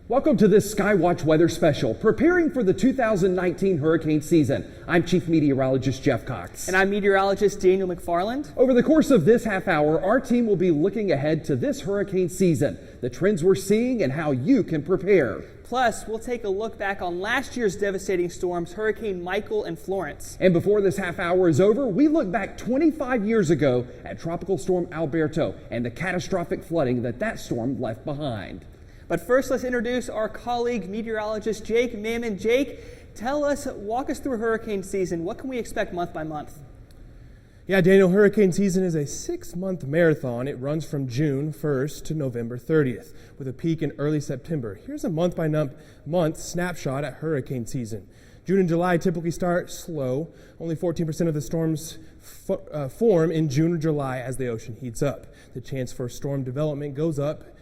Welcome to this Skywatch Weather Special, preparing for the 2019 hurricane season. I'm Chief Meteorologist Jeff Cox. And I'm Meteorologist Daniel McFarland. Over the course of this half hour, our team will be looking ahead to this hurricane season, the trends we're seeing, and how you can prepare. Plus, we'll take a look back on last year's devastating storms, Hurricane Michael and Florence. And before this half hour is over, we look back 25 years ago at Tropical Storm Alberto and the catastrophic flooding that storm left behind. But first, let's introduce our colleague, meteorologist Jake Mammon. Jake, walk us through hurricane season. What can we expect month by month? Yeah, Daniel, hurricane season is a 6-month marathon. It runs from June 1st to November 30th, with a peak in early September. Here's a month-by-month snapshot at hurricane season. June and July typically start slow. Only 14% of the storms form in June or July as the ocean heats up. The chance for storm development goes up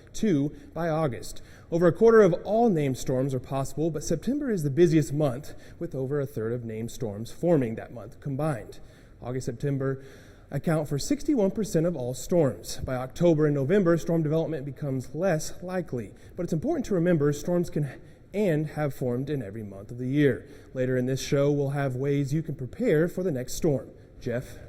by August. Over a quarter of all named storms are possible, but September is the busiest month, with over a third of named storms forming that month combined. August, September account for 61% of all storms. By October and November, storm development becomes less likely, but it's important to remember storms can and have formed in every month of the year. Later in this show, we'll have ways you can prepare for the next storm. Jeff?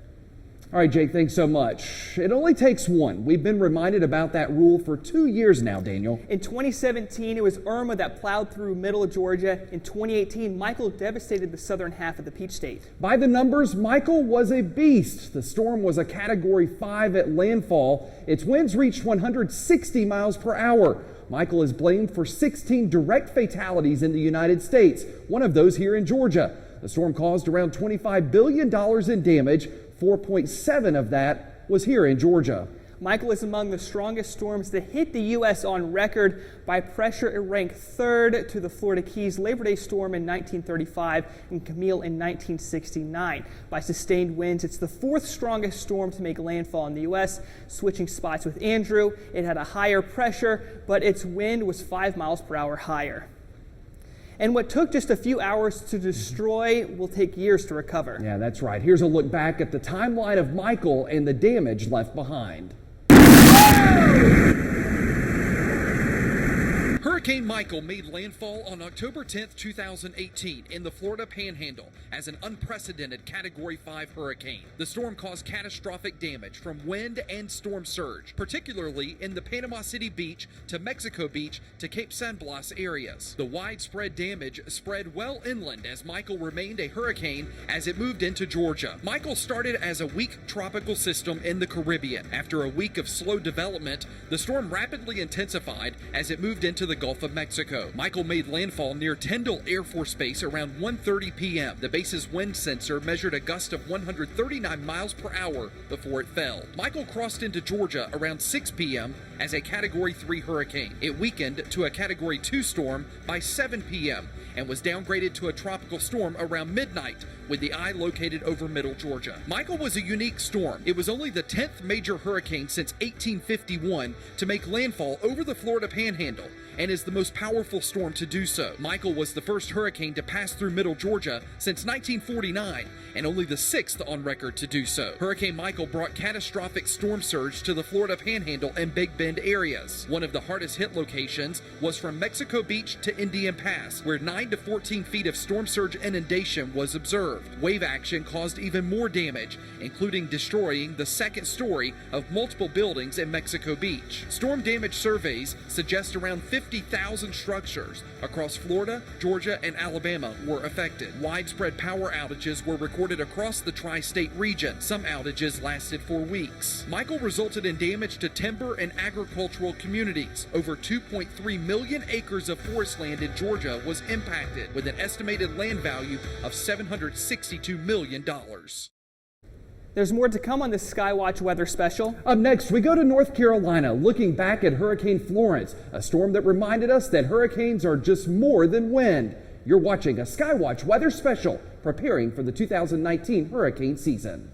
All right, Jake, thanks so much. It only takes one. We've been reminded about that rule for 2 years now, Daniel. In 2017, it was Irma that plowed through middle of Georgia. In 2018, Michael devastated the southern half of the Peach State. By the numbers, Michael was a beast. The storm was a Category 5 at landfall. Its winds reached 160 miles per hour. Michael is blamed for 16 direct fatalities in the United States, one of those here in Georgia. The storm caused around $25 billion in damage. 4.7 of that was here in Georgia. Michael is among the strongest storms to hit the U.S. on record. By pressure, it ranked third to the Florida Keys Labor Day storm in 1935 and Camille in 1969. By sustained winds, it's the fourth strongest storm to make landfall in the U.S., switching spots with Andrew. It had a higher pressure, but its wind was 5 miles per hour higher. And what took just a few hours to destroy will take years to recover. Yeah, that's right. Here's a look back at the timeline of Michael and the damage left behind. Hurricane Michael made landfall on October 10, 2018 in the Florida Panhandle as an unprecedented Category 5 hurricane. The storm caused catastrophic damage from wind and storm surge, particularly in the Panama City Beach to Mexico Beach to Cape San Blas areas. The widespread damage spread well inland as Michael remained a hurricane as it moved into Georgia. Michael started as a weak tropical system in the Caribbean. After a week of slow development, the storm rapidly intensified as it moved into the Gulf of Mexico. Michael made landfall near Tyndall Air Force Base around 1:30 p.m. The base's wind sensor measured a gust of 139 miles per hour before it fell. Michael crossed into Georgia around 6 p.m. as a Category 3 hurricane. It weakened to a Category 2 storm by 7 p.m. and was downgraded to a tropical storm around midnight, with the eye located over middle Georgia. Michael was a unique storm. It was only the 10th major hurricane since 1851 to make landfall over the Florida Panhandle and is the most powerful storm to do so. Michael was the first hurricane to pass through middle Georgia since 1949 and only the 6th on record to do so. Hurricane Michael brought catastrophic storm surge to the Florida Panhandle and Big Bend areas. One of the hardest hit locations was from Mexico Beach to Indian Pass, where 9 to 14 feet of storm surge inundation was observed. Wave action caused even more damage, including destroying the second story of multiple buildings in Mexico Beach. Storm damage surveys suggest around 50,000 structures across Florida, Georgia, and Alabama were affected. Widespread power outages were recorded across the tri-state region. Some outages lasted for weeks. Michael resulted in damage to timber and agricultural communities. Over 2.3 million acres of forest land in Georgia was impacted, with an estimated land value of $762 million. There's more to come on this Skywatch Weather Special. Up next, we go to North Carolina, looking back at Hurricane Florence, a storm that reminded us that hurricanes are just more than wind. You're watching a Skywatch Weather Special, preparing for the 2019 hurricane season.